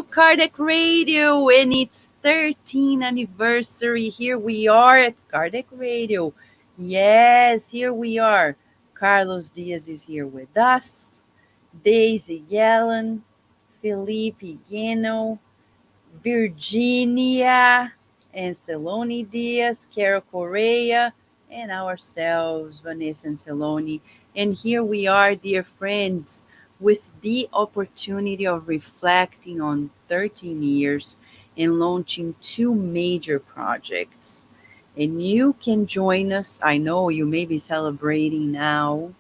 to Kardec Radio and its 13th anniversary. Here we are at Kardec Radio. Yes, here we are. Carlos Diaz is here with us. Daisy Yellen, Felipe Gueno, Virginia, Anseloni Diaz, Carol Correa, and ourselves, Vanessa Anseloni. And here we are, dear friends, with the opportunity of reflecting on 13 years and launching two major projects. And you can join us. I know you may be celebrating now.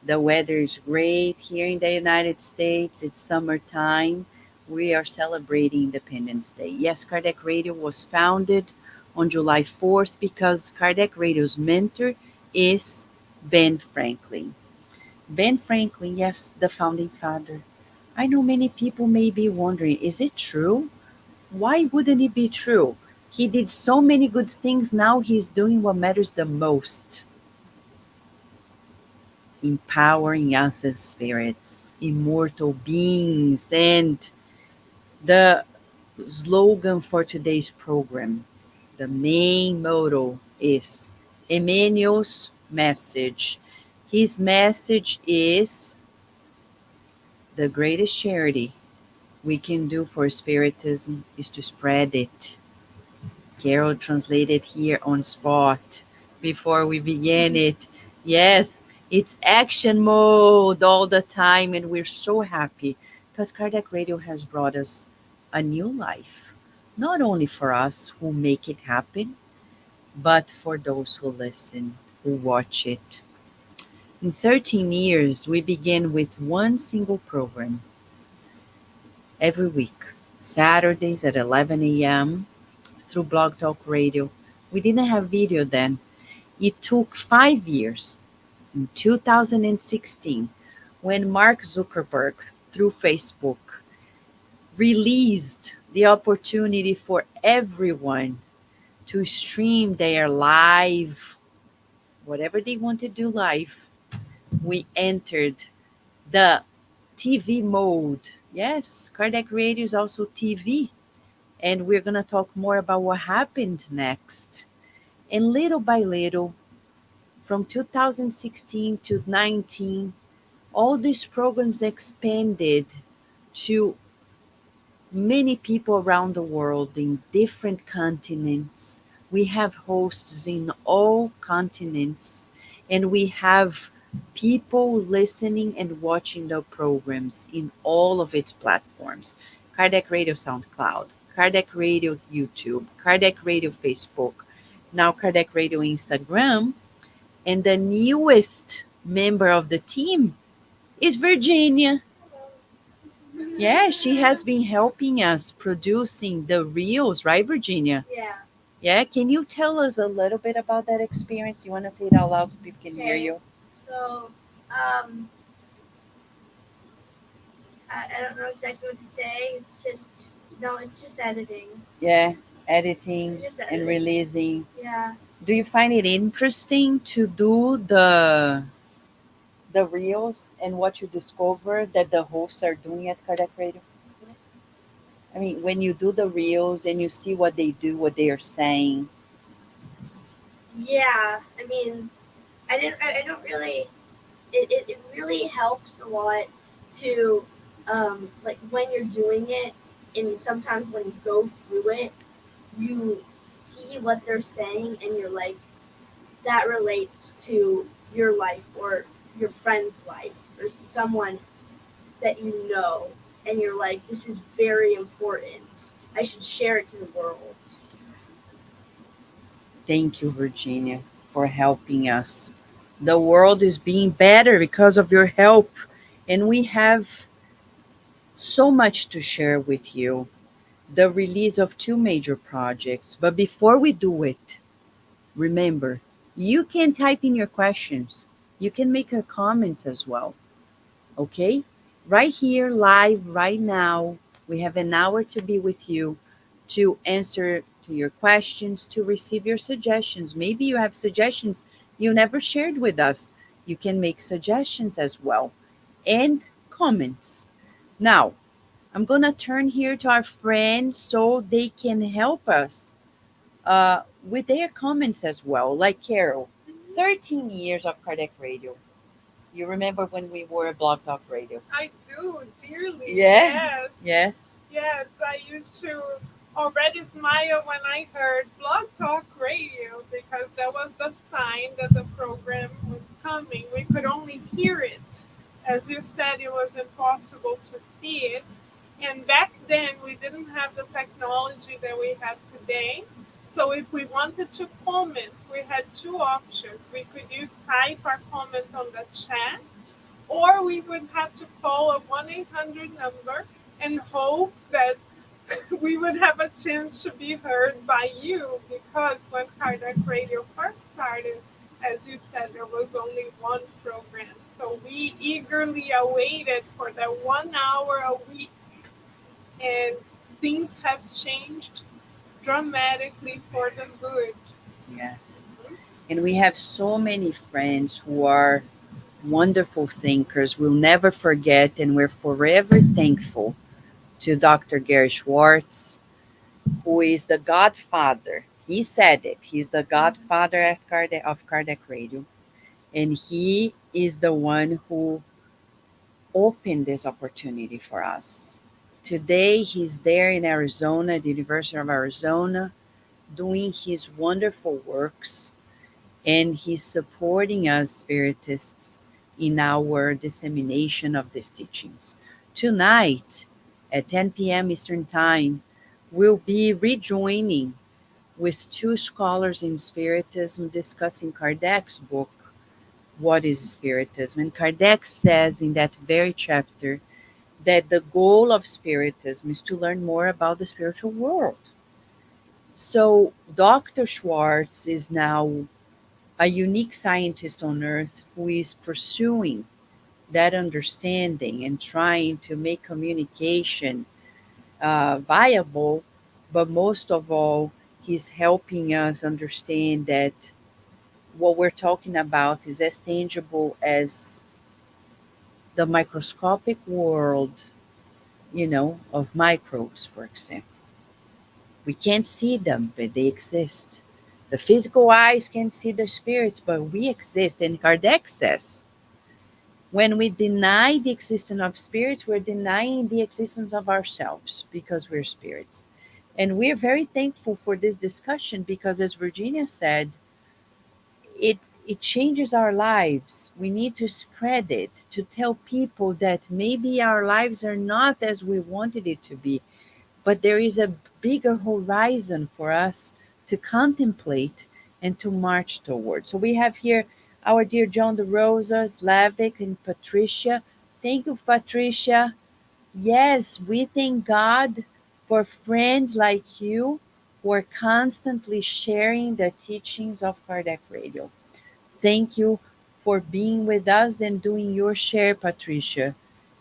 The weather is great here in the United States. It's summertime. We are celebrating Independence Day. Yes, Kardec Radio was founded on July 4th because Kardec Radio's mentor is Ben Franklin. Ben Franklin, yes, the founding father. I know many people may be wondering, is it true? Why wouldn't it be true? He did so many good things. Now he's doing what matters the most, empowering us as spirits, immortal beings. And the slogan for today's program, the main motto is Emmanuel's message. His message is the greatest charity we can do for Spiritism is to spread it. Carol translated here on spot before we began it. Yes, it's action mode all the time, and we're so happy because Kardec Radio has brought us a new life, not only for us who make it happen, but for those who listen, who watch it. In 13 years, we began with one single program every week, Saturdays at 11 a.m. through Blog Talk Radio. We didn't have video then. It took 5 years. In 2016, when Mark Zuckerberg, through Facebook, released the opportunity for everyone to stream their live, whatever they want to do live, we entered the TV mode. Yes, Kardec Radio is also TV. And we're going to talk more about what happened next. And little by little, from 2016 to 19, all these programs expanded to many people around the world in different continents. We have hosts in all continents, and we have people listening and watching the programs in all of its platforms. Kardec Radio SoundCloud, Kardec Radio YouTube, Kardec Radio Facebook, now Kardec Radio Instagram, and the newest member of the team is Virginia. Yeah, she has been helping us producing the reels, right, Virginia? Yeah. Yeah, can you tell us a little bit about that experience? You want to say it out loud so people can hear you? So, I don't know exactly what to say. It's just editing. Yeah, editing Just and editing. releasing. Yeah. Do you find it interesting to do the reels and what you discover that the hosts are doing at Kardec Radio? I mean, when you do the reels and you see what they do, what they are saying. Yeah. I mean, I don't really. It really helps a lot to, like when you're doing it, and sometimes when you go through it, you see what they're saying, and you're like, that relates to your life or your friend's life or someone that you know, and you're like, this is very important. I should share it to the world. Thank you, Virginia, for helping us. The world is being better because of your help, and we have so much to share with you. The release of two major projects. But before we do it, remember, you can type in your questions. You can make your comments as well. Okay? Right here, live, right now, we have an hour to be with you to answer to your questions, to receive your suggestions. Maybe you have suggestions you never shared with us. You can make suggestions as well and comments. Now, I'm going to turn here to our friends so they can help us with their comments as well. Like Carol, 13 years of Kardec Radio. You remember when we were a Blog Talk Radio? I do dearly. Yeah. Yes. Yes. Yes, I used to already smile when I heard Blog Talk Radio because that was the sign that the program was coming. We could only hear it. As you said, it was impossible to see it. And back then, we didn't have the technology that we have today. So if we wanted to comment, we had two options. We could use type our comment on the chat, or we would have to call a 1-800 number and hope that we would have a chance to be heard by you, because when Kardec Radio first started, as you said, there was only one program. So we eagerly awaited for that 1 hour a week, and things have changed dramatically for the good. Yes. And we have so many friends who are wonderful thinkers. We'll never forget, and we're forever thankful to Dr. Gary Schwartz, who is the godfather. He said it. He's the godfather of Kardec Radio. And he is the one who opened this opportunity for us. Today, he's there in Arizona, the University of Arizona, doing his wonderful works, and he's supporting us Spiritists in our dissemination of these teachings. Tonight, at 10 p.m. Eastern Time, we'll be rejoining with two scholars in Spiritism discussing Kardec's book, What is Spiritism? And Kardec says in that very chapter that the goal of Spiritism is to learn more about the spiritual world. So, Dr. Schwartz is now a unique scientist on earth who is pursuing that understanding and trying to make communication viable, but most of all, he's helping us understand that what we're talking about is as tangible as the microscopic world, of microbes, for example. We can't see them, but they exist. The physical eyes can't see the spirits, but we exist. And Kardec says, when we deny the existence of spirits, we're denying the existence of ourselves because we're spirits. And we're very thankful for this discussion because, as Virginia said, it it changes our lives. We need to spread it to tell people that maybe our lives are not as we wanted it to be, but there is a bigger horizon for us to contemplate and to march toward. So we have here our dear John De Rosa, Slavic, and Patricia. Thank you, Patricia. Yes, we thank God for friends like you who are constantly sharing the teachings of Kardec Radio. Thank you for being with us and doing your share, Patricia.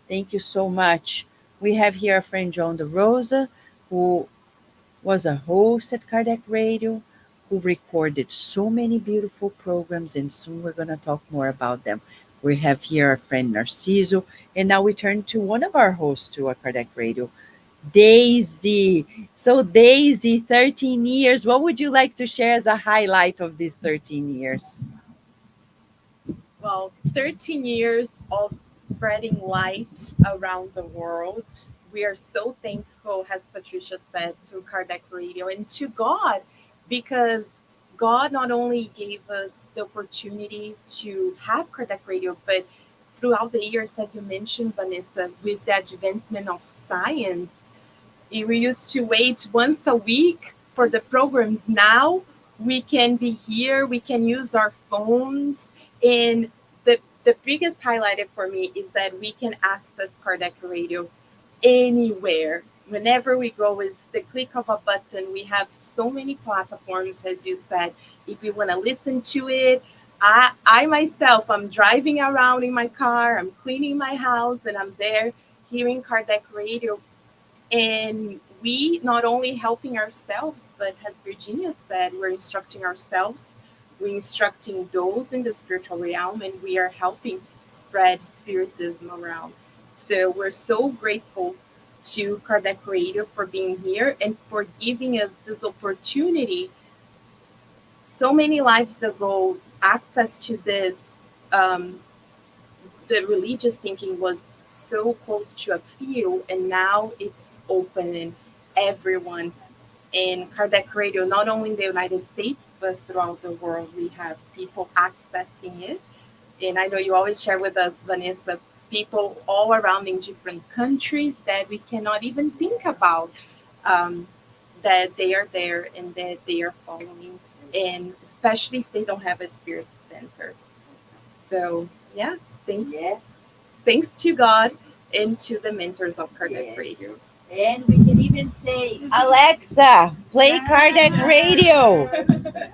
Thank you so much. We have here our friend John De Rosa, who was a host at Kardec Radio, who recorded so many beautiful programs, and soon we're going to talk more about them. We have here our friend Narciso, and now we turn to one of our hosts to a Kardec Radio, Daisy. So, Daisy, 13 years. What would you like to share as a highlight of these 13 years? Well, 13 years of spreading light around the world. We are so thankful, as Patricia said, to Kardec Radio and to God, because God not only gave us the opportunity to have Kardec Radio, but throughout the years, as you mentioned, Vanessa, with the advancement of science, we used to wait once a week for the programs. Now we can be here, we can use our phones, and the biggest highlight for me is that we can access Kardec Radio anywhere. Whenever we go, is the click of a button. We have so many platforms, as you said. If you want to listen to it, I myself, I'm driving around in my car, I'm cleaning my house, and I'm there hearing Kardec Radio. And we not only helping ourselves, but as Virginia said, we're instructing ourselves, we're instructing those in the spiritual realm, and we are helping spread spiritism around. So we're so grateful to Kardec Radio for being here and for giving us this opportunity. So many lives ago, access to this, the religious thinking was so close to a few, and now it's open in everyone. And Kardec Radio, not only in the United States, but throughout the world, we have people accessing it. And I know you always share with us, Vanessa, people all around in different countries that we cannot even think about, um, that they are there and that they are following, and especially if they don't have a spirit center. So, yeah, thanks, Yes. thanks to God and to the mentors of Kardec Yes. Radio. And we can even say, Alexa, play Kardec Radio.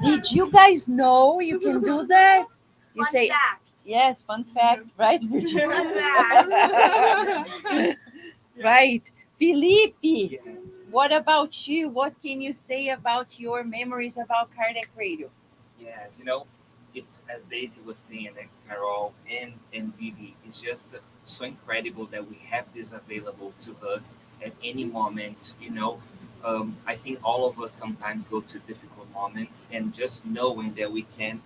Did you guys know you can do that? You Fun say, fact. yes, fun fact, right? Fun fact. Right. Felipe, Yes. what about you? What can you say about your memories about Kardec Radio? Yes, it's as Daisy was saying, and Carol and Vivi, it's just so incredible that we have this available to us at any moment. I think all of us sometimes go to difficult moments, and just knowing that we can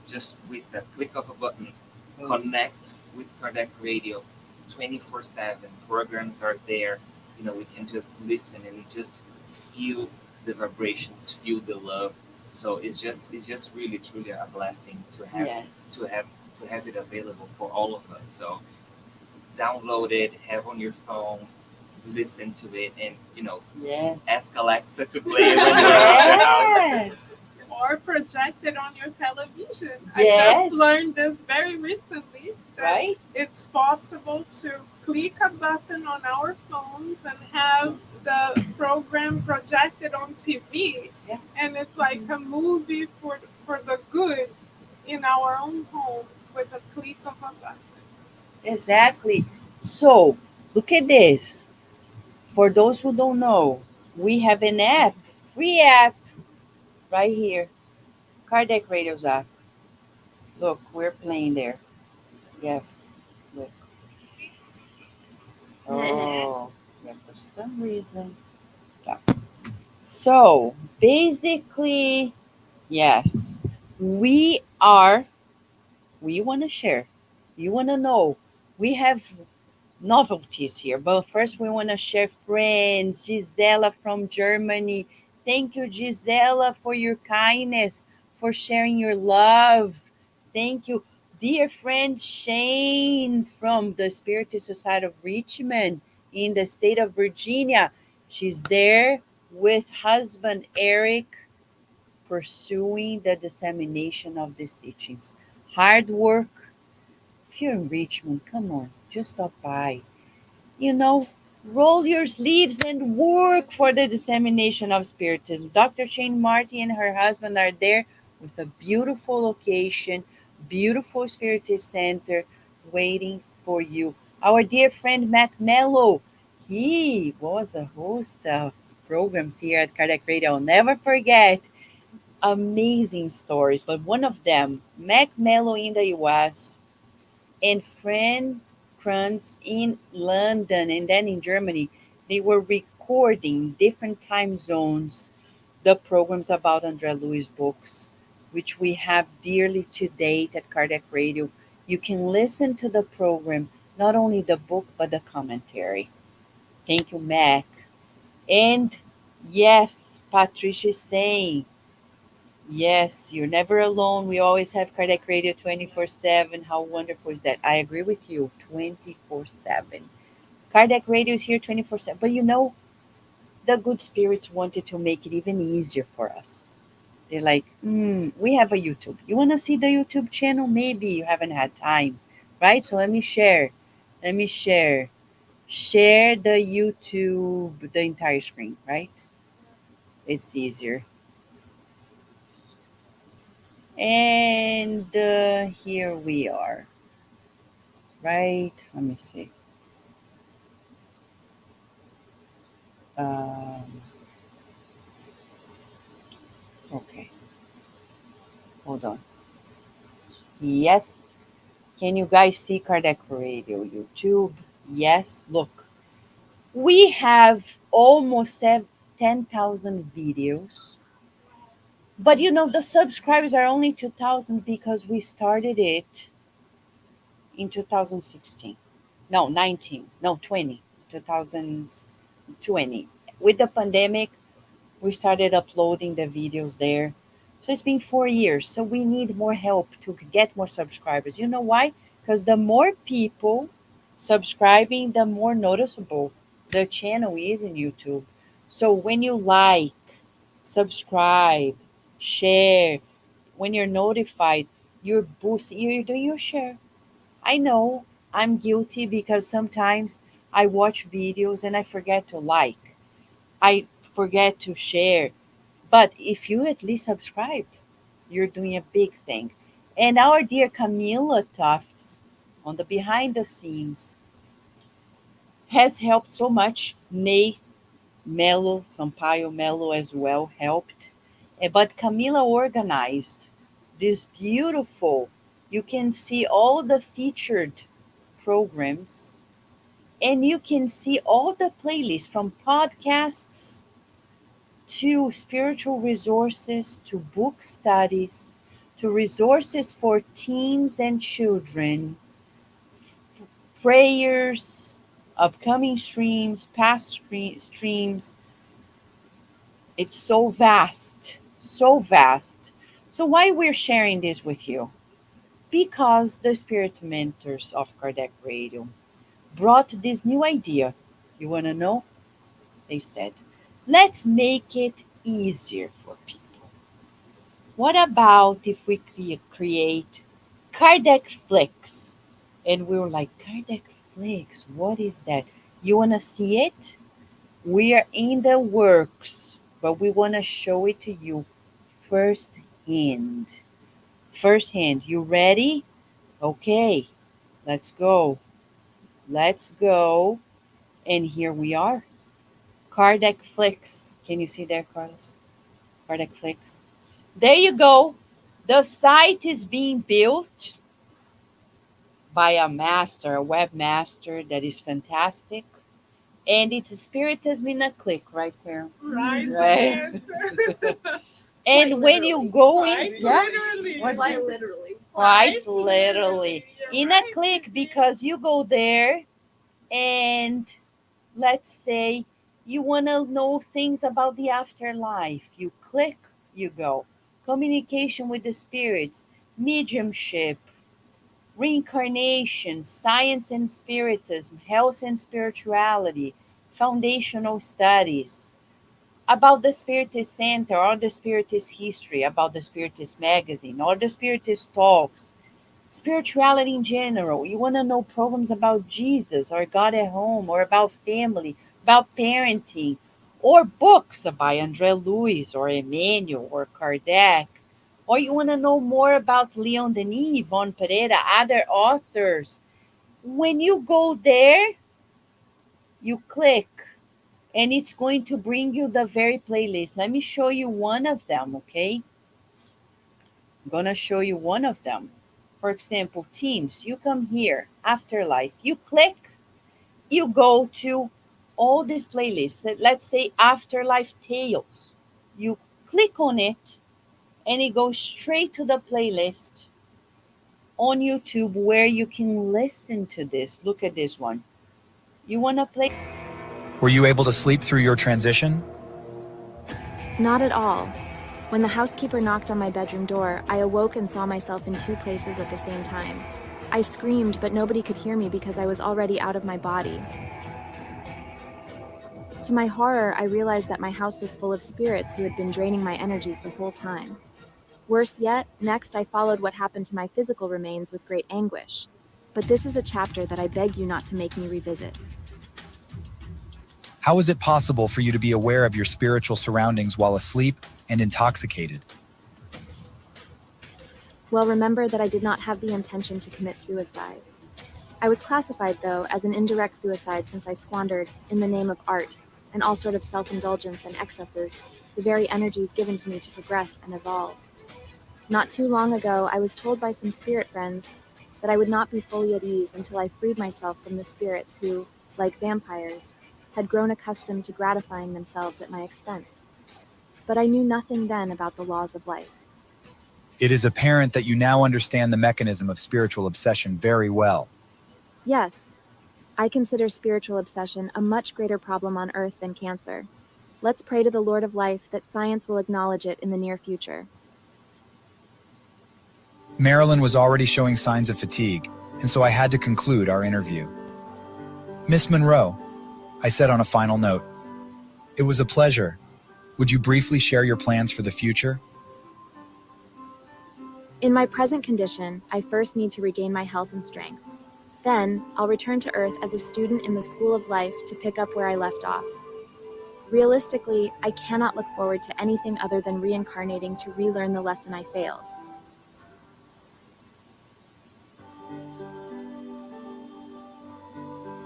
just with the click of a button connect with Kardec Radio 24/7. Programs are there. We can just listen and just feel the vibrations, feel the love. So it's just really truly a blessing to have Yes. to have to have it available for all of us. So download it, have on your phone, listen to it, and Yes. ask Alexa to play it when you're out the house. Yes. Or projected on your television. I Yes. just learned this very recently that Right? it's possible to click a button on our phones and have the program projected on TV. Yeah. And it's like a movie for the good in our own homes with a click of a button. Exactly. So, look at this. For those who don't know, we have an app, free app, right here. Kardec Radio's app. Look, we're playing there. Yes. Look. Oh, yeah, for some reason. Yeah. So, basically, yes, we are, we want to share. You want to know. We have novelties here. But first, we want to share friends. Gisela from Germany. Thank you, Gisela, for your kindness, for sharing your love. Thank you. Dear friend Shane from the Spiritist Society of Richmond in the state of Virginia. She's there with husband Eric pursuing the dissemination of these teachings. Hard work. If you're in Richmond, come on, just stop by, you know, roll your sleeves and work for the dissemination of Spiritism. Dr. Shane Marty and her husband are there with a beautiful location, beautiful Spiritist center waiting for you. Our dear friend Mac Mello, he was a host of programs here at Kardec Radio. I'll never forget. Amazing stories, but one of them, Mac Mello in the US, and Fran Kranz in London and then in Germany, they were recording different time zones the programs about André Louis books, which we have dearly to date at Kardec Radio. You can listen to the program, not only the book, but the commentary. Thank you, Mac. And yes, Patricia is saying, yes, you're never alone. We always have Kardec Radio 24/7. How wonderful is that? I agree with you. 24/7. Kardec Radio is here 24/7. But the good spirits wanted to make it even easier for us. They're like, we have a YouTube. You want to see the YouTube channel? Maybe you haven't had time, right? So let me share. Let me share. Share the YouTube, the entire screen, right? It's easier. And here we are, right? Let me see. Um, okay, hold on. Yes. Can you guys see Kardec Radio YouTube? Yes. Look, We have almost 10,000 videos. But you know, the subscribers are only 2,000 because we started it in 2016. No, 19. No, 20. 2020. With the pandemic, we started uploading the videos there. So it's been 4 years. So we need more help to get more subscribers. You know why? Because the more people subscribing, the more noticeable the channel is in YouTube. So when you like, subscribe, share, when you're notified, you're boosting, you're doing your share. I know I'm guilty because sometimes I watch videos and I forget to like, I forget to share. But if you at least subscribe, you're doing a big thing. And our dear Camilla Tufts on the behind the scenes has helped so much. Ney Melo, Sampaio Melo as well helped. But Camila organized this beautiful, you can see all the featured programs and you can see all the playlists from podcasts to spiritual resources to book studies to resources for teens and children, prayers, upcoming streams, past streams. It's so vast, so vast. So why we're sharing this with you? Because the spirit mentors of Kardec Radio brought this new idea. You want to know? They said, let's make it easier for people. What about if we create KardecFlix? And we were like, KardecFlix, what is that? You want to see it? We are in the works, but we want to show it to you firsthand. Firsthand. You ready? Okay, let's go. Let's go. And here we are. KardecFlix. Can you see there, Carlos? KardecFlix. There you go. The site is being built by a master, a webmaster that is fantastic. And it's spiritism in a click, right, Carol? Right, Right. Vanessa. And Quite when you literally. go Quite in, yeah, literally. What Quite you- literally. quite literally, You're in a right, click, Vivi. because you go there and let's say you want to know things about the afterlife. You click, you go. Communication with the spirits, mediumship, reincarnation, science and spiritism, health and spirituality, foundational studies, about the Spiritist Center, or the Spiritist history, about the Spiritist magazine, or the Spiritist talks, spirituality in general. You want to know programs about Jesus or God at home or about family, about parenting, or books by André Luiz or Emmanuel or Kardec. Or you want to know more about Leon Denis, Yvonne Pereira, other authors. When you go there, you click and it's going to bring you the very playlist. Let me show you one of them, okay? I'm gonna show you one of them. For example, teens, you come here, Afterlife, you click, you go to all these playlists. Let's say Afterlife Tales. You click on it and it goes straight to the playlist on YouTube where you can listen to this. Look at this one. You wanna play? Were you able to sleep through your transition? Not at all. When the housekeeper knocked on my bedroom door, I awoke and saw myself in two places at the same time. I screamed, but nobody could hear me because I was already out of my body. To my horror, I realized that my house was full of spirits who had been draining my energies the whole time. Worse yet, next I followed what happened to my physical remains with great anguish. But this is a chapter that I beg you not to make me revisit. How is it possible for you to be aware of your spiritual surroundings while asleep and intoxicated? Well, remember that I did not have the intention to commit suicide. I was classified, though, as an indirect suicide since I squandered, in the name of art, and all sort of self-indulgence and excesses, the very energies given to me to progress and evolve. Not too long ago, I was told by some spirit friends that I would not be fully at ease until I freed myself from the spirits who, like vampires, had grown accustomed to gratifying themselves at my expense. But I knew nothing then about the laws of life. It is apparent that you now understand the mechanism of spiritual obsession very well. Yes, I consider spiritual obsession a much greater problem on Earth than cancer. Let's pray to the Lord of Life that science will acknowledge it in the near future. Marilyn was already showing signs of fatigue, and so I had to conclude our interview. Miss Monroe, I said on a final note, it was a pleasure. Would you briefly share your plans for the future? In my present condition, I first need to regain my health and strength. Then, I'll return to Earth as a student in the School of Life to pick up where I left off. Realistically, I cannot look forward to anything other than reincarnating to relearn the lesson I failed.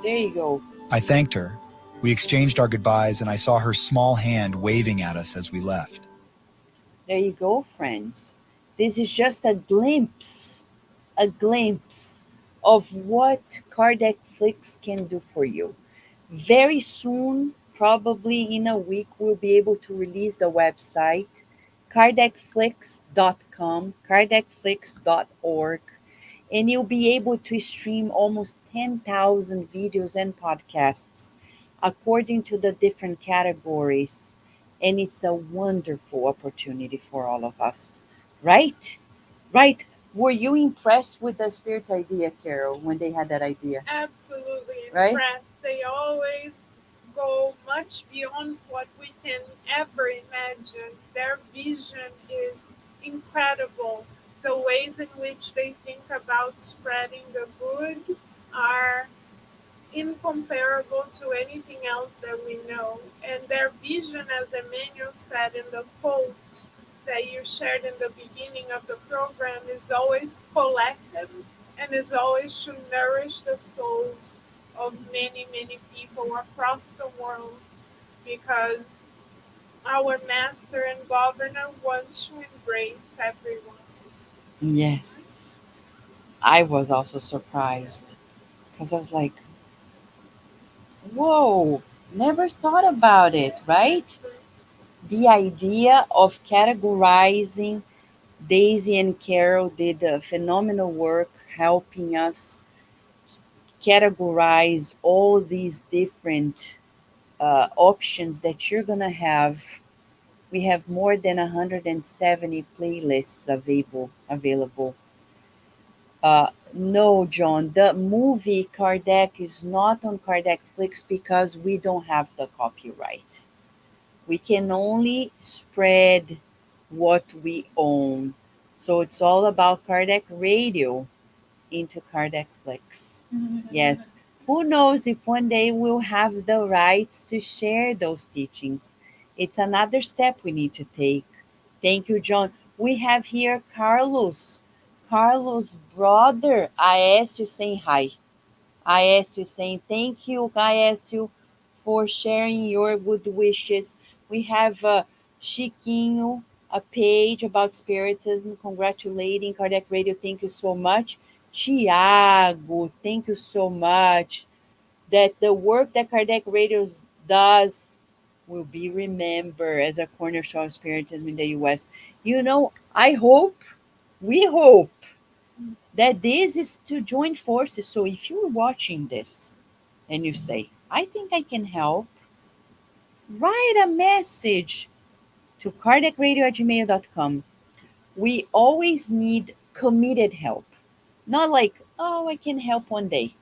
There you go. I thanked her. We exchanged our goodbyes, and I saw her small hand waving at us as we left. There you go, friends. This is just a glimpse of what KardecFlix can do for you. Very soon, probably in a week, we'll be able to release the website KardecFlix.com, KardecFlix.org, and you'll be able to stream almost 10,000 videos and podcasts according to the different categories. And it's a wonderful opportunity for all of us, right? Right. Were you impressed with the Spirit's idea, Carol, when they had that idea? Absolutely Right? impressed. They always go much beyond what we can ever imagine. Their vision is incredible. The ways in which they think about spreading the good are incomparable to anything else that we know. And their vision, as Emmanuel said in the quote that you shared in the beginning of the program, is always collective and is always to nourish the souls of many, many people across the world, because our master and governor wants to embrace everyone. Yes. I was also surprised because I was like, whoa, never thought about it, right? The idea of categorizing. Daisy and Carol did a phenomenal work helping us categorize all these different options that you're going to have. We have more than 170 playlists available. No, John, the movie Kardec is not on KardecFlix because we don't have the copyright. We can only spread what we own. So it's all about Kardec Radio into KardecFlix. Yes. Who knows if one day we'll have the rights to share those teachings? It's another step we need to take. Thank you, John. We have here Carlos. Carlos' brother, Aécio, saying hi. Aécio saying thank you, Aécio, for sharing your good wishes. We have Chiquinho, a page about Spiritism, congratulating Kardec Radio. Thank you so much. Tiago, thank you so much. That the work that Kardec Radio does will be remembered as a cornerstone of Spiritism in the US. You know, we hope that this is to join forces. So if you're watching this and you say, I think I can help, write a message to kardecradio@gmail.com. We always need committed help. Not like, oh, I can help one day.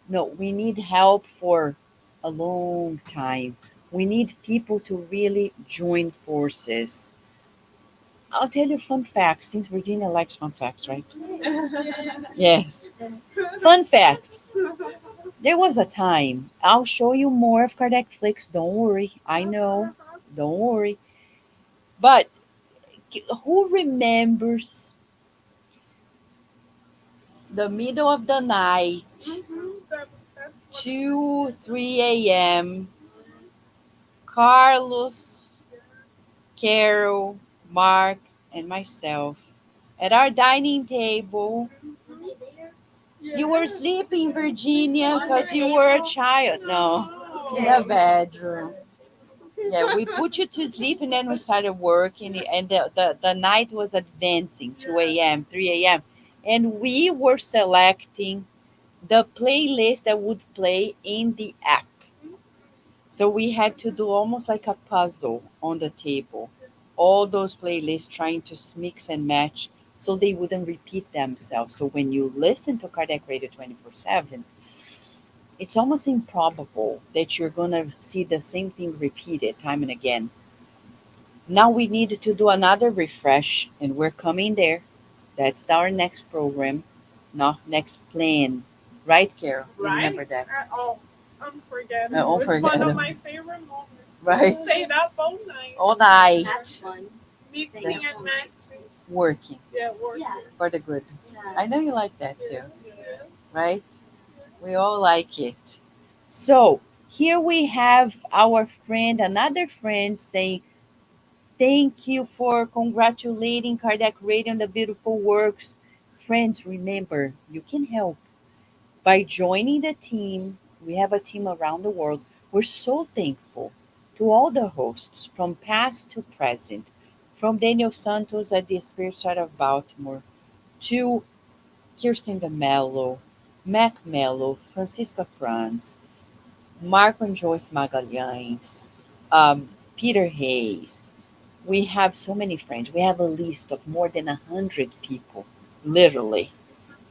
No, we need help for a long time. We need people to really join forces. I'll tell you a fun fact, since Virginia likes fun facts, right? Yes. Fun facts. There was a time, I'll show you more of KardecFlix. Don't worry. I know. Don't worry. But who remembers the middle of the night, That's what 2, 3 a.m., Carlos, Carol, Mark, and myself at our dining table? Was it there? You were sleeping, Virginia, because you were a child. No. in the bedroom. Yeah, we put you to sleep and then we started working, and the night was advancing, 2 a.m., 3 a.m. And we were selecting the playlist that would play in the app. So we had to do almost like a puzzle on the table. All those playlists trying to mix and match so they wouldn't repeat themselves. So when you listen to Kardec Radio 24/7, it's almost improbable that you're going to see the same thing repeated time and again. Now we need to do another refresh, and we're coming there. That's our next program, not next plan. Right, Carol? You Right? remember that? Oh, unforgettable. It's one Unforgettable. of my favorite moments. Right. Stayed up all night. All night. That's fun. Mixing That's- and matching. Working Yeah, working. Yeah. for the good. Yeah. I know you like that too, Yeah. right? We all like it. So here we have our friend, another friend saying, thank you for congratulating Kardec Radio on the beautiful works. Friends, remember, you can help by joining the team. We have a team around the world. We're so thankful to all the hosts from past to present, from Daniel Santos at the Spirit Side of Baltimore to Kirsten DeMello, Mac Mello, Francisca Franz, Marco and Joyce Magalhães, Peter Hayes. We have so many friends. We have a list of more than 100 people, literally.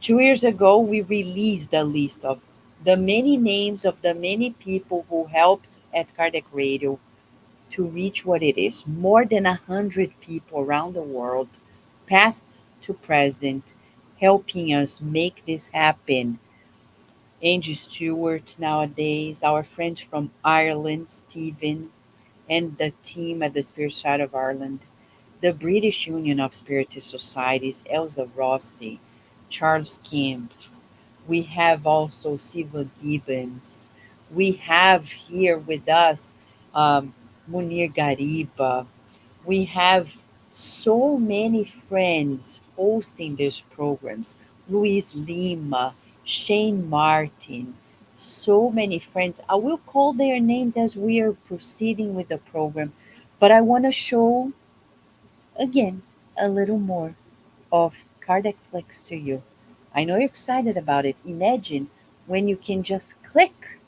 2 years ago, we released a list of the many names of the many people who helped at Kardec Radio to reach what it is. More than 100 people around the world, past to present, helping us make this happen. Angie Stewart nowadays, our friends from Ireland, Stephen, and the team at the Spirit Side of Ireland, the British Union of Spiritist Societies, Elsa Rossi, Charles Kemp. We have also Siva Gibbons. We have here with us Munir Gariba. We have so many friends hosting these programs. Luis Lima, Shane Martin, so many friends. I will call their names as we are proceeding with the program, but I want to show again a little more of KardecFlix to you. I know you're excited about it. Imagine when you can just click,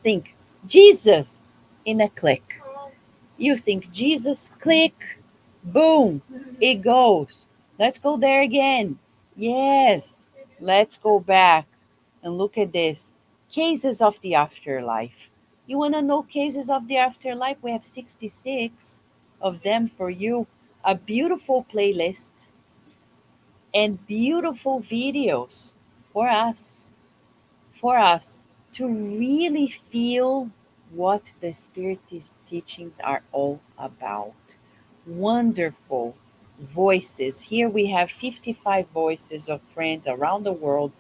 think Jesus in a click. Oh, You think Jesus, click, boom, it goes. Let's go there again. Yes, let's go back and look at this. Cases of the afterlife. You want to know cases of the afterlife? We have 66 of them for you. A beautiful playlist and beautiful videos for us, for us to really feel what the Spiritist teachings are all about. Wonderful voices. Here we have 55 voices of friends around the world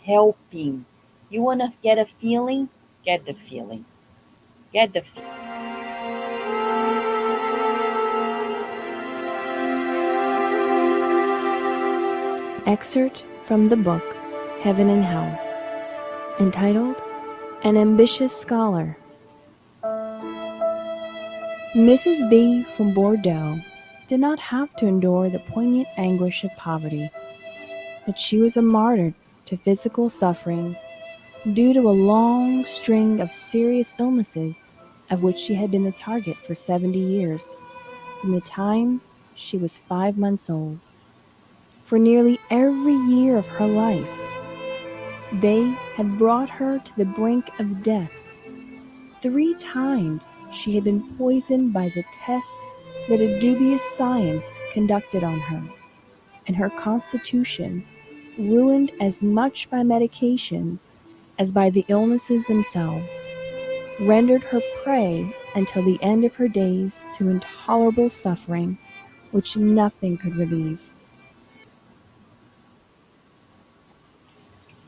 helping. You want to get a feeling? Get the feeling. Get the feeling. Excerpt from the book Heaven and Hell, entitled An Ambitious Scholar. Mrs. B. from Bordeaux did not have to endure the poignant anguish of poverty, but she was a martyr to physical suffering due to a long string of serious illnesses of which she had been the target for 70 years, from the time she was 5 months old. For nearly every year of her life, they had brought her to the brink of death. 3 times she had been poisoned by the tests that a dubious science conducted on her, and her constitution, ruined as much by medications as by the illnesses themselves, rendered her prey until the end of her days to intolerable suffering which nothing could relieve.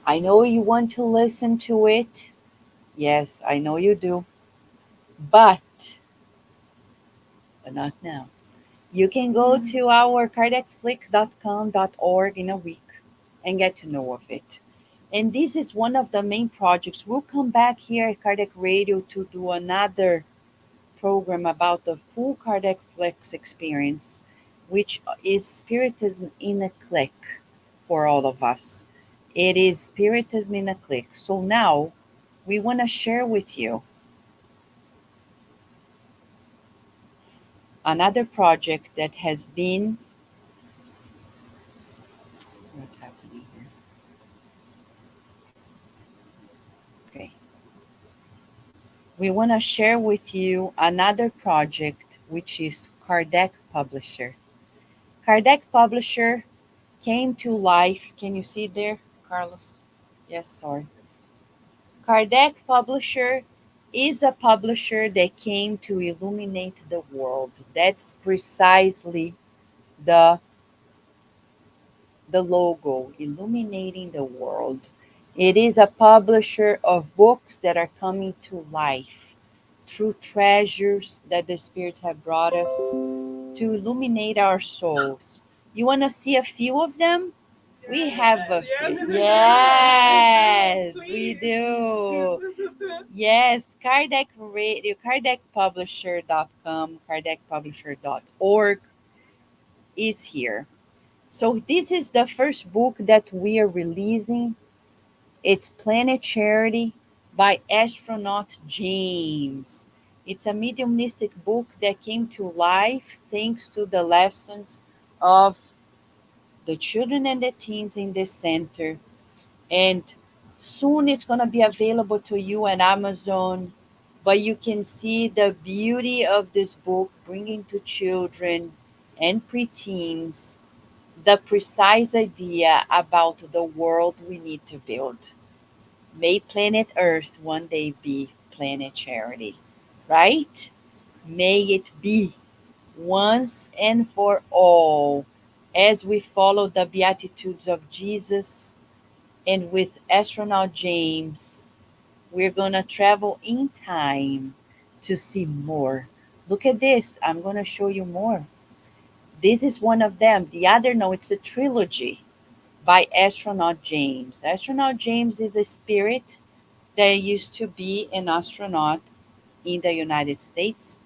I know you want to listen to it. Yes, I know you do. But not now. You can go to our KardecFlix.com.org in a week and get to know of it. And this is one of the main projects. We'll come back here at Kardec Radio to do another program about the full KardecFlix experience, which is Spiritism in a click for all of us. It is Spiritism in a click. So now we want to share with you another project that has been, what's happening here? Okay. We want to share with you another project, which is Kardec Publisher. Kardec Publisher came to life. Can you see there, Carlos? Yes, sorry. Kardec Publisher is a publisher that came to illuminate the world. That's precisely the the logo, illuminating the world. It is a publisher of books that are coming to life, true treasures that the spirits have brought us to illuminate our souls. You want to see a few of them? We have a few. Yes, we do. Yes, Kardec Radio, KardecPublisher.com, KardecPublisher.org is here. So this is the first book that we are releasing. It's Planet Charity by astronaut James. It's a mediumistic book that came to life thanks to the lessons of the children and the teens in this center. And soon it's going to be available to you on Amazon. But you can see the beauty of this book bringing to children and preteens the precise idea about the world we need to build. May planet Earth one day be planet charity, right? May it be once and for all as we follow the Beatitudes of Jesus and with astronaut James, we're going to travel in time to see more. Look at this. I'm going to show you more. This is one of them. The other, no, it's a trilogy by astronaut James. Astronaut James is a spirit that used to be an astronaut in the United States.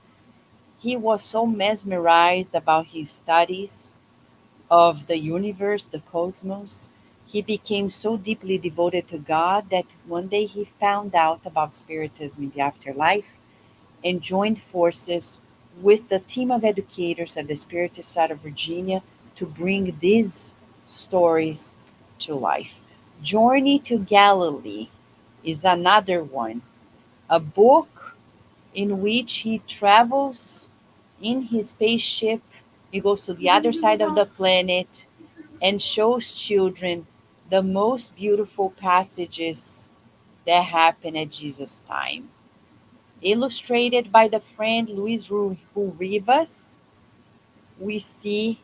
He was so mesmerized about his studies of the universe, the cosmos. He became so deeply devoted to God that one day he found out about Spiritism in the afterlife and joined forces with the team of educators at the Spiritist side of Virginia to bring these stories to life. Journey to Galilee is another one, a book in which he travels in his spaceship. He goes to the other side of the planet and shows children the most beautiful passages that happen at Jesus' time. Illustrated by the friend Luis Rivas, we see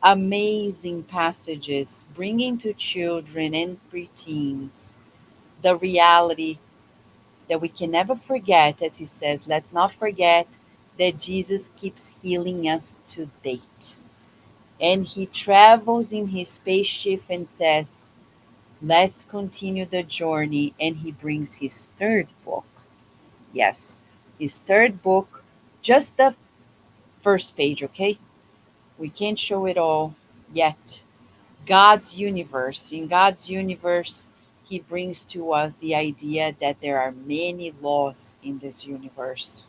amazing passages bringing to children and preteens the reality that we can never forget, as he says, let's not forget that Jesus keeps healing us to date. And he travels in his spaceship and says, let's continue the journey. And he brings his third book. Yes, his third book, just the first page, okay? We can't show it all yet. God's universe. In God's universe, he brings to us the idea that there are many laws in this universe.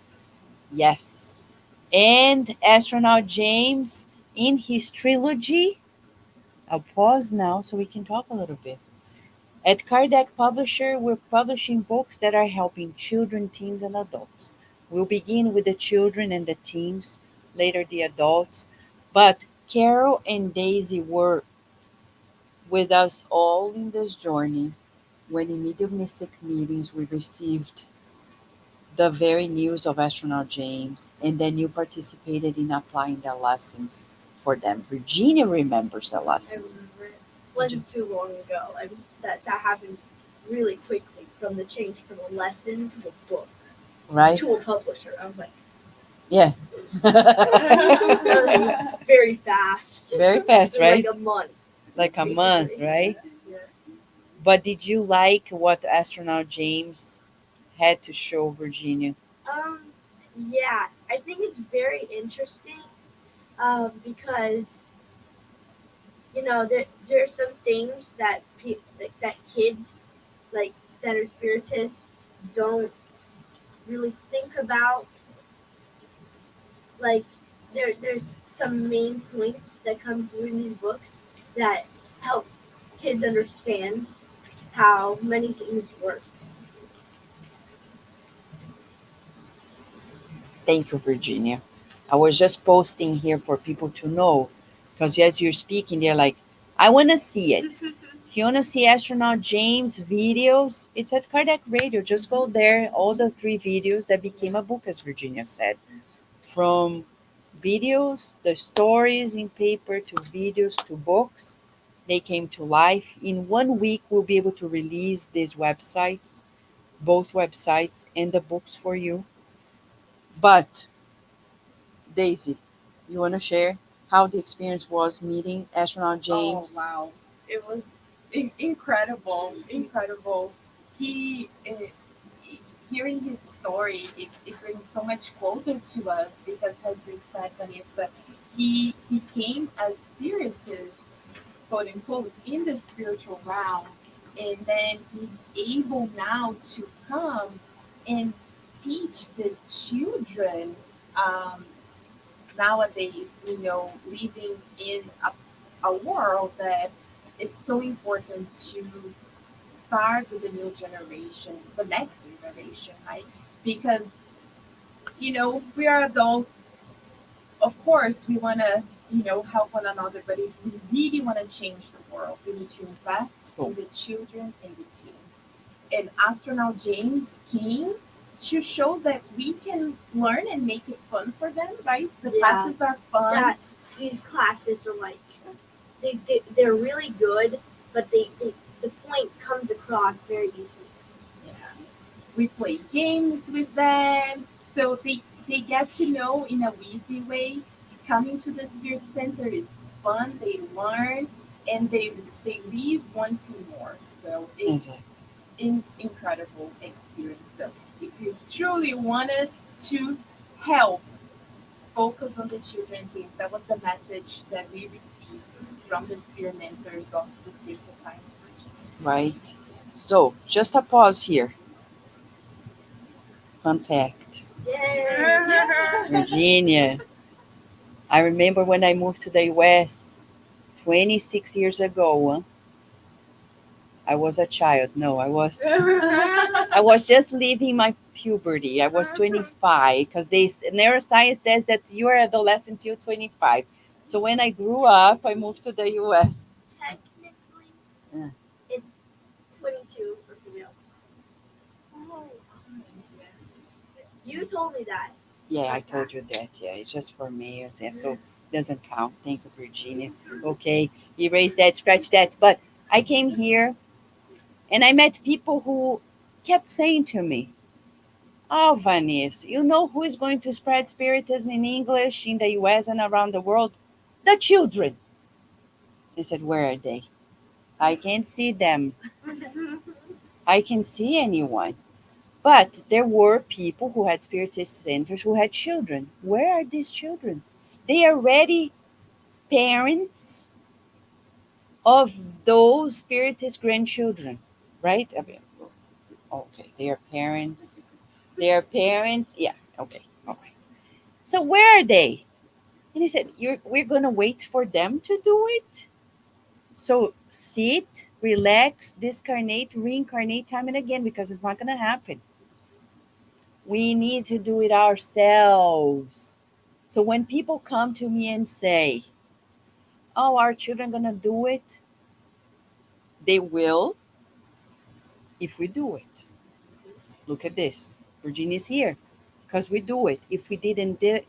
Yes. And astronaut James, in his trilogy, I'll pause now so we can talk a little bit. At Kardec Publisher, we're publishing books that are helping children, teens, and adults. We'll begin with the children and the teens, later the adults. But Carol and Daisy were with us all in this journey when in mediumistic meetings we received the very news of astronaut James, and then you participated in applying the lessons for them. Virginia remembers the I lessons. remember it wasn't too long ago. That happened really quickly from the change from a lesson to a book Right? to a publisher. I was like, Yeah. that was very fast. Very fast, In right? Like a month. Like a month, right? Yeah. But did you like what astronaut James had to show Virginia? Um, yeah, I think it's very interesting. Because there's some things that that kids like that are spiritists don't really think about. Like there's some main points that come through in these books that help kids understand how many things work. Thank you, Virginia. I was just posting here for people to know, because as you're speaking, they're like, I want to see it. If you want to see astronaut James videos, it's at Kardec Radio. Just go there. All the 3 videos that became a book, as Virginia said, from videos, the stories in paper, to videos, to books, they came to life. In 1 week, we'll be able to release these websites, both websites, and the books for you. But Daisy, you want to share how the experience was meeting astronaut Oh James? wow, it was incredible, incredible. He, hearing his story, it brings so much closer to us because, as you said, Vanessa, he came as spiritist, quote unquote, in the spiritual realm, and then he's able now to come and teach the children. Um, Nowadays, living in a world that it's so important to start with the new generation, the next generation, right? Because, we are adults. Of course, we want to, help one another, but if we really want to change the world, we need to invest in the children and the teens. And astronaut James came to show that we can learn and make it fun for them, right? The Yeah. classes are fun. That these classes are like they're really good, but the point comes across very easily. Yeah. We play games with them, so they get to know in a easy way. Coming to the Spirit Center is fun. They learn and they leave wanting more. So it's Exactly. incredible experience. So if you truly wanted to help, focus on the children teams. That was the message that we received from the Spirit mentors of the Spirit Society. Right. So, just a pause here. Fun fact. Yay! Virginia, I remember when I moved to the US 26 years ago. I was a child. No, I was just leaving my puberty. I was 25 because neuroscience says that you are adolescent till 25. So when I grew up, I moved to the US. Technically, Yeah. it's 22 for females. Oh, You told me that. Yeah, I told you that. Yeah, it's just for males. Yeah, so doesn't count. Thank you, Virginia. Okay, erase that, scratch that. But I came here and I met people who kept saying to me, "Oh, Vanessa, you know who is going to spread spiritism in English in the US and around the world? The children." I said, "Where are they? I can't see them. I can't see anyone." But there were people who had spiritist centers who had children. Where are these children? They are already parents of those spiritist grandchildren, right? I mean, okay, they are parents. They are parents. Yeah, okay, all right. So where are they? And he said, we're going to wait for them to do it. So sit, relax, discarnate, reincarnate time and again, because it's not going to happen. We need to do it ourselves. So when people come to me and say, "Oh, our children going to do it," they will if we do it. Look at this. Virginia's here because we do it. If we didn't do it,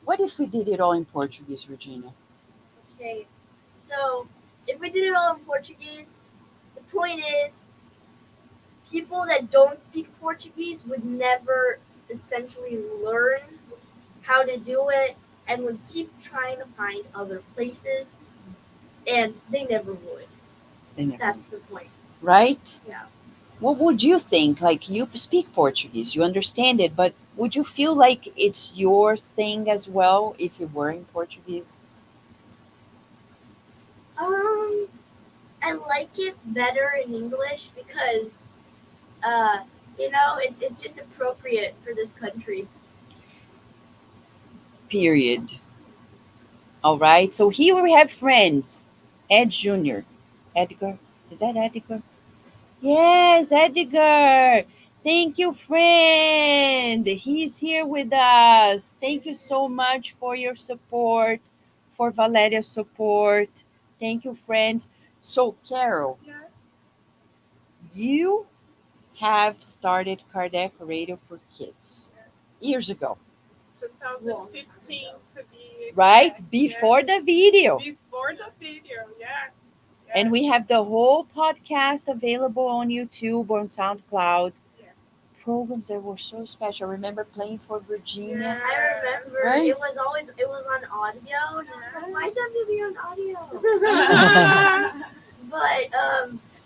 what if we did it all in Portuguese, Virginia? Okay. So if we did it all in Portuguese, the point is people that don't speak Portuguese would never essentially learn how to do it and would keep trying to find other places and they never would. They never. That's the point. right? Yeah. What would you think? Like, you speak Portuguese, you understand it, but would you feel like it's your thing as well if you were in Portuguese? Um, I like it better in English because, uh, it's just appropriate for this country. Period. All right. So here we have friends. Ed Jr. Edgar. Is that Edgar? Yes, Edgar. Thank you, friend. He's here with us. Thank you so much for your support, for Valeria's support. Thank you, friends. So, Carol, Yeah. you have started Kardec Radio for Kids years ago, 2015 to be right? exact. Before Yes. the video. Before the video, yes. And Yes. we have the whole podcast available on YouTube, on SoundCloud. Yes. Programs that were so special. I remember playing for Virginia. I remember Right? it was on audio, and I was like, why is that movie on audio? But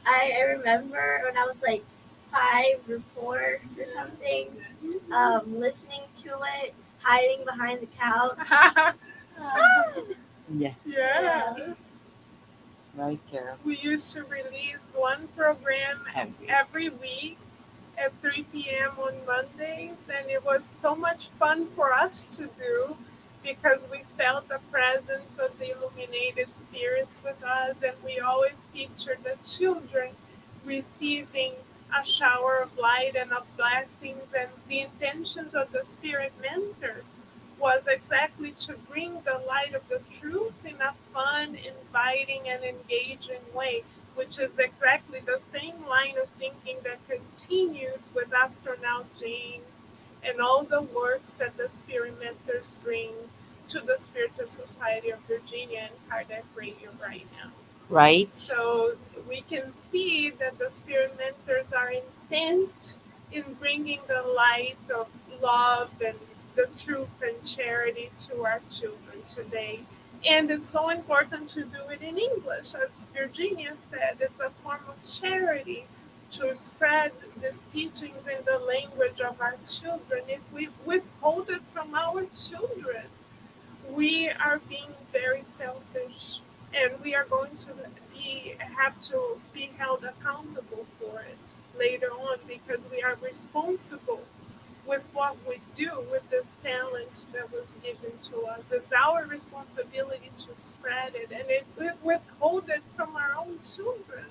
I remember when I was like 5 or 4 or something, listening to it, hiding behind the couch. Yes. Yeah. Right, Carol. We used to release one program every week at 3 p.m. on Mondays, and it was so much fun for us to do because we felt the presence of the illuminated spirits with us, and we always featured the children receiving a shower of light and of blessings, and the intentions of the spirit mentors was exactly to bring the light of the truth in a fun, inviting, and engaging way, which is exactly the same line of thinking that continues with astronaut James and all the works that the spirit mentors bring to the Spiritual Society of Virginia and Kardec Radio right now. Right? So we can see that the spirit mentors are intent in bringing the light of love and the truth and charity to our children today. And it's so important to do it in English. As Virginia said, it's a form of charity to spread these teachings in the language of our children. If we withhold it from our children, we are being very selfish, and we are going to have to be held accountable for it later on, because we are responsible with what we do with this talent that was given to us. It's our responsibility to spread it, and if we withhold it from our own children,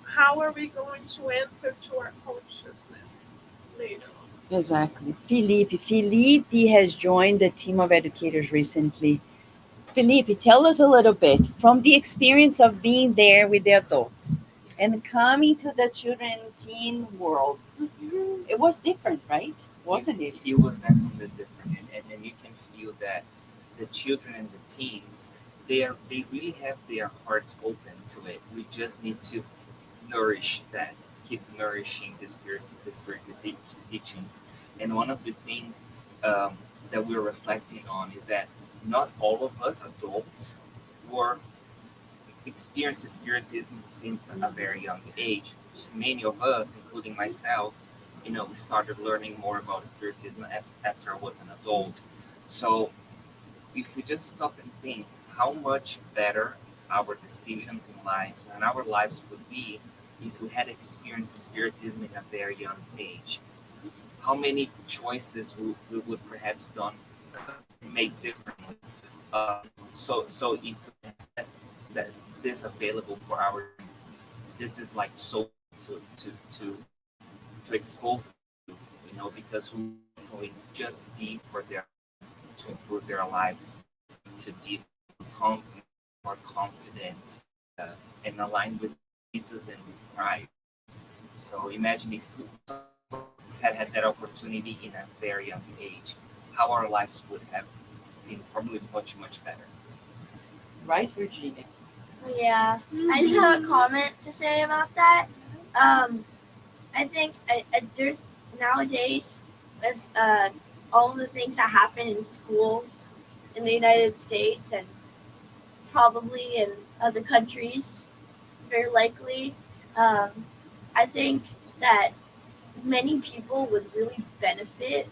how are we going to answer to our consciousness later on? Exactly. Felipe has joined the team of educators recently. Felipe, tell us a little bit from the experience of being there with the adults and coming to the children and teen world. It was different, right? Wasn't it? It was definitely different, and you can feel that the children and the teens, they really have their hearts open to it. We just need to nourish that, keep nourishing the spirit teachings. And one of the things that we're reflecting on is that not all of us adults were experiencing spiritism since a very young age. Many of us, including myself, we started learning more about spiritism after I was an adult. So if we just stop and think how much better our decisions in lives and our lives would be if we had experienced spiritism in a very young age, how many choices we would perhaps done make differently. So if that, that this available for our, this is like so to to expose them to, because we will just be for their, to improve their lives, to be more confident, and aligned with Jesus and with Christ. So imagine if we had that opportunity in a very young age, how our lives would have been probably much better. Right, Virginia? Yeah, I just have a comment to say about that. I think there's nowadays with all the things that happen in schools in the United States and probably in other countries, very likely, Um, I think that many people would really benefit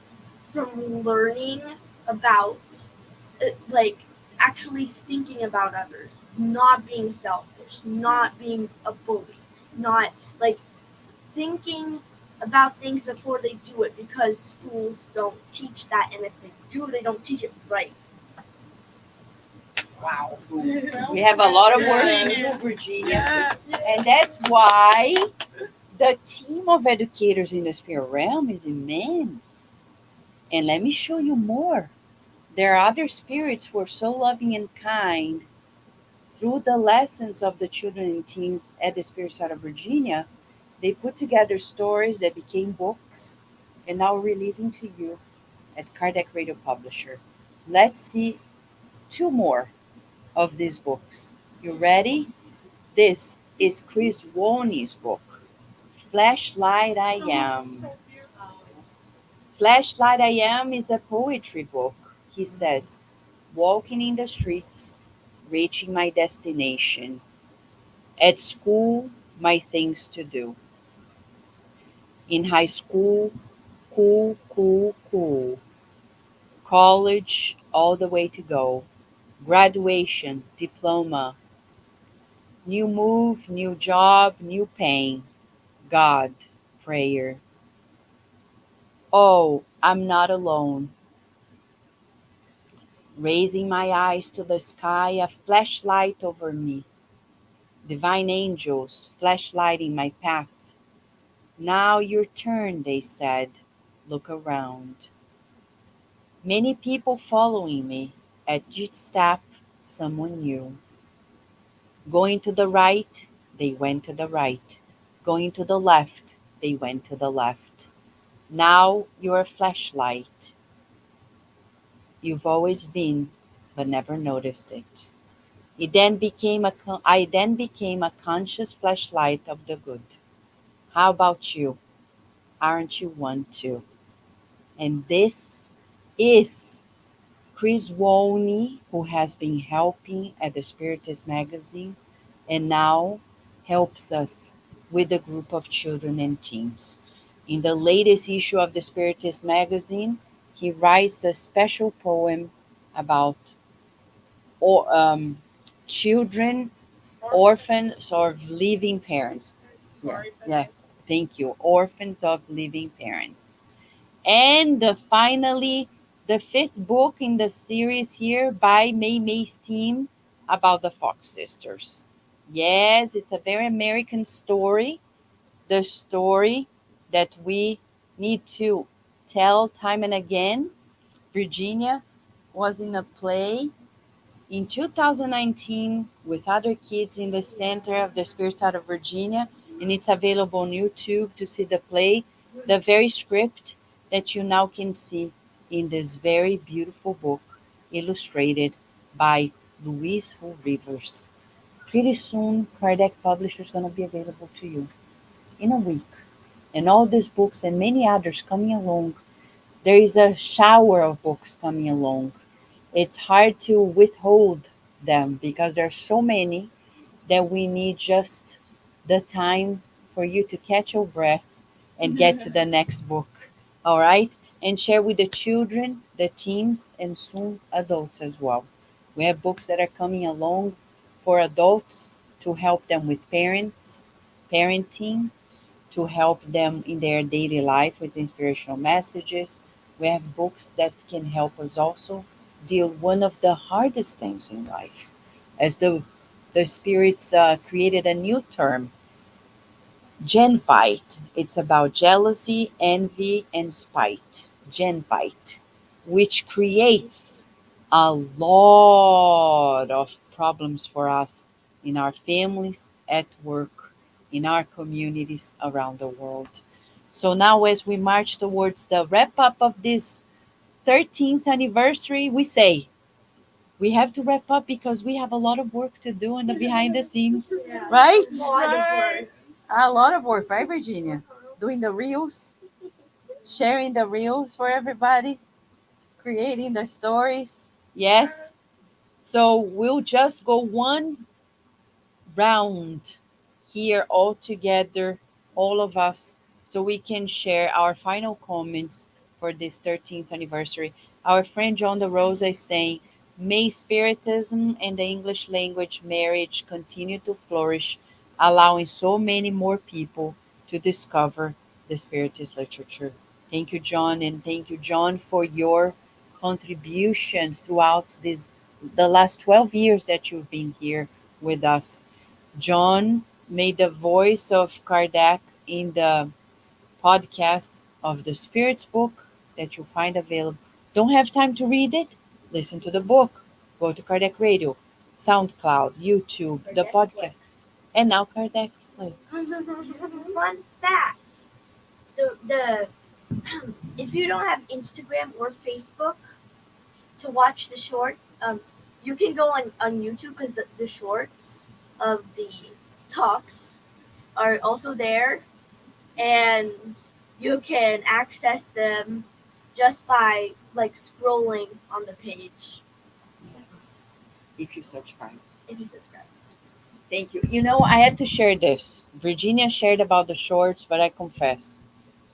from learning about, like, actually thinking about others, not being selfish, not being a bully, not like thinking about things before they do it, because schools don't teach that, and if they do, they don't teach it right. Wow. We have a lot of work to do, Virginia. And that's why the team of educators in the spirit realm is immense. And let me show you more. There are other spirits who are so loving and kind through the lessons of the children and teens at the Spirit Side of Virginia. They put together stories that became books and now releasing to you at Kardec Radio Publisher. Let's see two more of these books. You ready? This is Chris Woney's book, Flashlight I Am. Flashlight I Am is a poetry book. He says, walking in the streets, reaching my destination. At school, my things to do. In high school, cool, cool, cool. College, all the way to go. Graduation, diploma. New move, new job, new pain. God, prayer. Oh, I'm not alone. Raising my eyes to the sky, a flashlight over me. Divine angels flashlighting my path. Now your turn, they said. Look around. Many people following me. At each step, someone new. Going to the right, they went to the right. Going to the left, they went to the left. Now you're a flashlight. You've always been, but never noticed it. I then became a conscious flashlight of the good. How about you? Aren't you one too? And this is Chris Wolney, who has been helping at the Spiritist magazine and now helps us with a group of children and teens. In the latest issue of the Spiritist magazine, he writes a special poem about or, children, orphans of living parents. Yeah, yeah, thank you. Orphans of living parents. And finally, the fifth book in the series here by May May's team about the Fox sisters. Yes, it's a very American story, the story that we need to tell time and again. Virginia was in a play in 2019 with other kids in the center of the Spirit Side of Virginia, and it's available on YouTube to see the play, the very script that you now can see in this very beautiful book illustrated by Luis Hu Rivers. Pretty soon, Kardec Publisher is going to be available to you in a week. And all these books and many others coming along. There is a shower of books coming along. It's hard to withhold them because there's so many that we need just the time for you to catch your breath and get to the next book. All right? And share with the children, the teens, and soon adults as well. We have books that are coming along for adults to help them with parenting, to help them in their daily life with inspirational messages. We have books that can help us also deal one of the hardest things in life. As the spirits created a new term, genbite. It's about jealousy, envy, and spite. Genbite, which creates a lot of problems for us in our families, at work, in our communities around the world. So now, as we march towards the wrap up of this 13th anniversary, we say we have to wrap up because we have a lot of work to do in the behind the scenes, right? A lot of work, right, Virginia? Doing the reels, sharing the reels for everybody, creating the stories. Yes. So we'll just go one round here all together, all of us, so we can share our final comments for this 13th anniversary. Our friend John De Rosa is saying, may Spiritism and the English language marriage continue to flourish, allowing so many more people to discover the Spiritist literature. Thank you, John, and thank you, John, for your contributions throughout the last 12 years that you've been here with us. John made the voice of Kardec in the podcast of the Spirits book that you'll find available. Don't have time to read it? Listen to the book. Go to Kardec Radio, SoundCloud, YouTube, the podcast, and now Kardec Flix. Fun fact: the if you don't have Instagram or Facebook to watch the shorts, you can go on YouTube because the shorts of the talks are also there, and you can access them just by like scrolling on the page Yes. If you subscribe. if you subscribe. Thank you. You know, I had to share this. Virginia shared about the shorts, but I confess,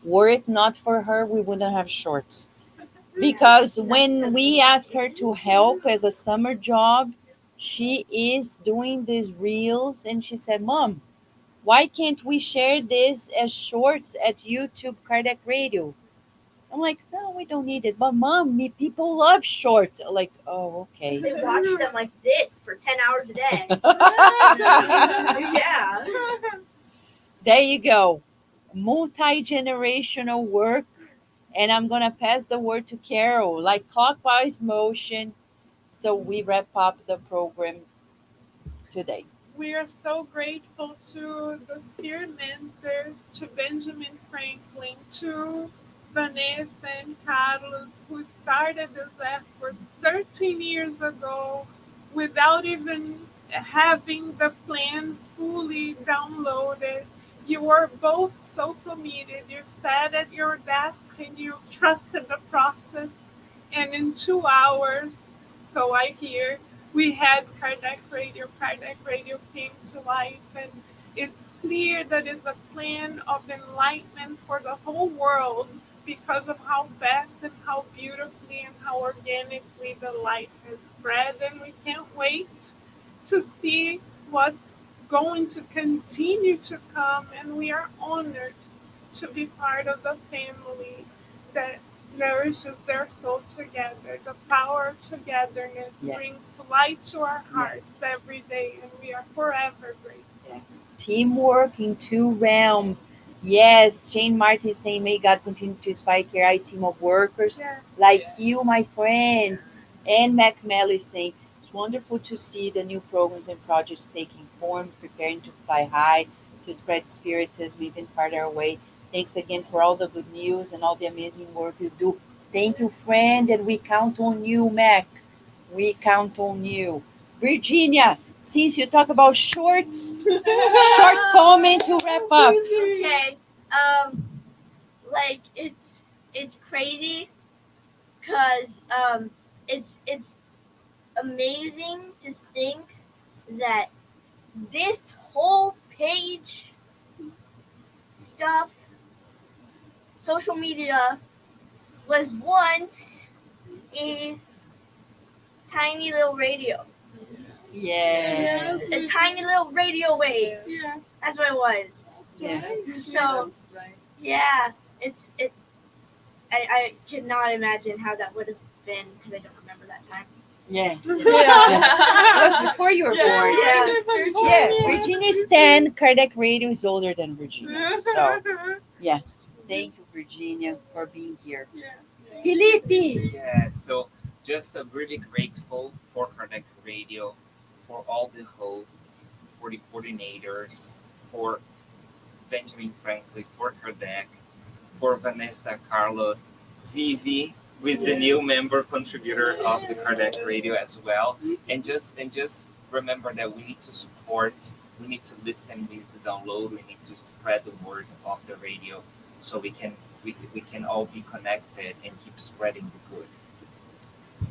were it not for her, we wouldn't have shorts. Because when we ask her to help as a summer job, she is doing these reels, and she said, Mom, why can't we share this as shorts at YouTube Kardec Radio? I'm like, no, we don't need it. But Mom, people love shorts. I'm like, oh, okay. They watch them like this for 10 hours a day. Yeah. There you go. Multi-generational work. And I'm going to pass the word to Carol, like clockwise motion. So we wrap up the program today. We are so grateful to the Spirit Mentors, to Benjamin Franklin, to Vanessa and Carlos, who started this effort 13 years ago without even having the plan fully downloaded. You were both so committed. You sat at your desk and you trusted the process. And in 2 hours, so I hear, we had Kardec Radio. Kardec Radio came to life, and it's clear that it's a plan of enlightenment for the whole world because of how fast and how beautifully and how organically the light has spread. And we can't wait to see what's going to continue to come. And we are honored to be part of the family that nourishes their soul together. The power of togetherness brings light to our hearts every day, and we are forever grateful. Yes. Teamwork in two realms. Yes, Shane Martin is saying, may God continue to inspire a team of workers like you, my friend. And Mac Mello is saying, it's wonderful to see the new programs and projects taking form, preparing to fly high, to spread spiritism even farther away. Thanks again for all the good news and all the amazing work you do. Thank you, friend, and we count on you, Mac. We count on you. Virginia, since you talk about shorts, short comment to wrap up. Okay. Like it's crazy because it's amazing to think that this whole page stuff, social media, was once a tiny little radio. Yeah. A tiny little radio wave. Yeah. That's what it was. Yeah. So yeah, I cannot imagine how that would have been because I don't remember that time. Yeah. It was before you were born. Yeah. Virginia's 10. Kardec Radio is older than Virginia. So, yes. Thank you, Virginia, for being here. Felipe! Yeah, so just really grateful for Kardec Radio, for all the hosts, for the coordinators, for Benjamin Franklin, for Kardec, for Vanessa, Carlos, Vivi, who is the new member contributor of the Kardec Radio as well. And just remember that we need to support, we need to listen, we need to download, we need to spread the word of the radio so we can all be connected and keep spreading the good.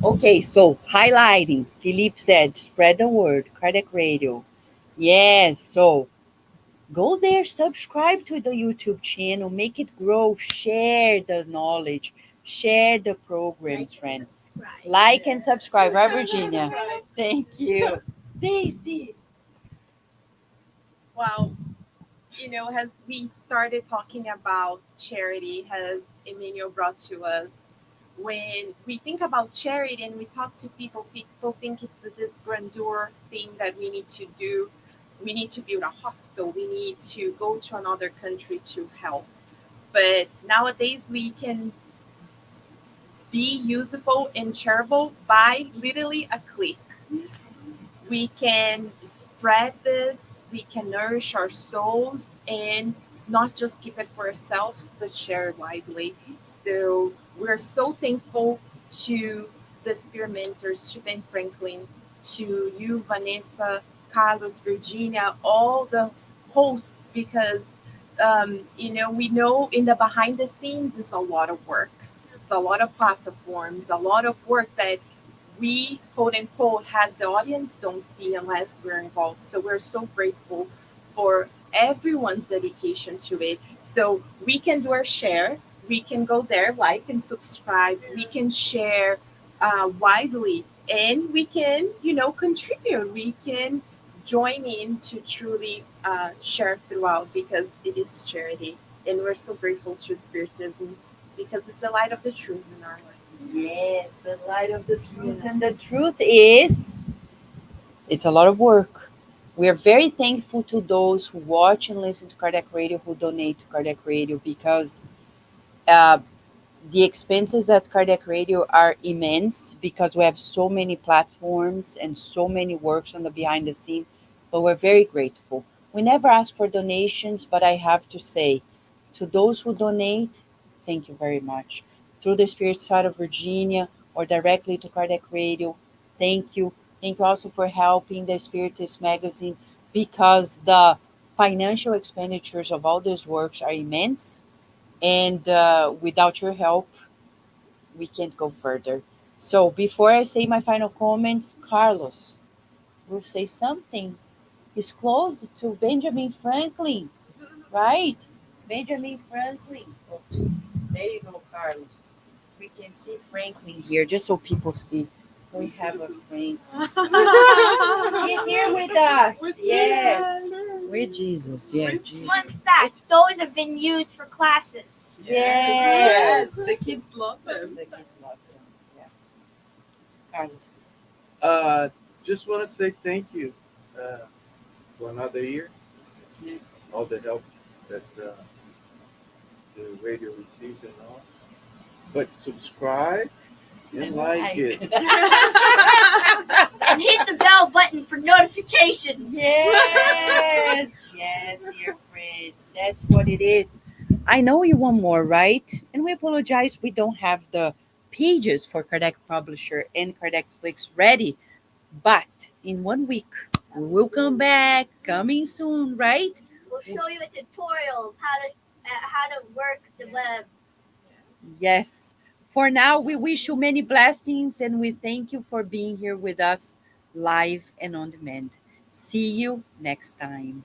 Okay, so highlighting, Philippe said, spread the word, Kardec Radio. Yes, so Go there, subscribe to the YouTube channel, make it grow, share the knowledge, share the programs, friends. Subscribe. Like and subscribe, right, Virginia? Right. Thank you. Daisy. Well, as we started talking about charity, as Emmanuel brought to us, when we think about charity and we talk to people, people think it's this grandeur thing that we need to do. We need to build a hospital. We need to go to another country to help. But nowadays, we can be useful and charitable by literally a click. We can spread this, we can nourish our souls, and not just keep it for ourselves, but share it widely. So we're so thankful to the spirit mentors, to Ben Franklin, to you, Vanessa, Carlos, Virginia, all the hosts, because we know in the behind the scenes is a lot of work. It's a lot of platforms, a lot of work that we quote unquote has the audience don't see unless we're involved. So we're so grateful for everyone's dedication to it. So we can do our share. We can go there, like and subscribe. We can share widely, and we can, contribute. We can join in to truly share throughout because it is charity, and we're so grateful to Spiritism because it's the light of the truth in our life. Yes, the light of the truth. And the truth is, it's a lot of work. We are very thankful to those who watch and listen to Kardec Radio, who donate to Kardec Radio, because uh, the expenses at Kardec Radio are immense because we have so many platforms and so many works on the behind the scene. But we're very grateful. We never ask for donations, but I have to say, to those who donate, thank you very much. Through the Spirit Side of Virginia or directly to Kardec Radio, thank you. Thank you also for helping the Spiritist magazine because the financial expenditures of all these works are immense, and without your help, we can't go further. So before I say my final comments, Carlos will say something. He's close to Benjamin Franklin, right? Benjamin Franklin. Oops. There you go, Carlos. We can see Franklin here, just so people see. We have a Frank. He's here with us. Yes. With Jesus. Yeah. Jesus. Fun fact: those have been used for classes. Yes. The kids love them. The kids love him. Yeah. Carlos. Just want to say thank you for another year. Yeah. All the help that the radio received and all. But subscribe and like it. And hit the bell button for notifications. Yes, yes, dear friends. That's what it is. I know you want more, right? And we apologize we don't have the pages for Kardec Publisher and KardecFlix ready, but in 1 week we will come back, coming soon, right? We'll show you a tutorial of how to work the web. Yes. For now, we wish you many blessings and we thank you for being here with us live and on demand. See you next time.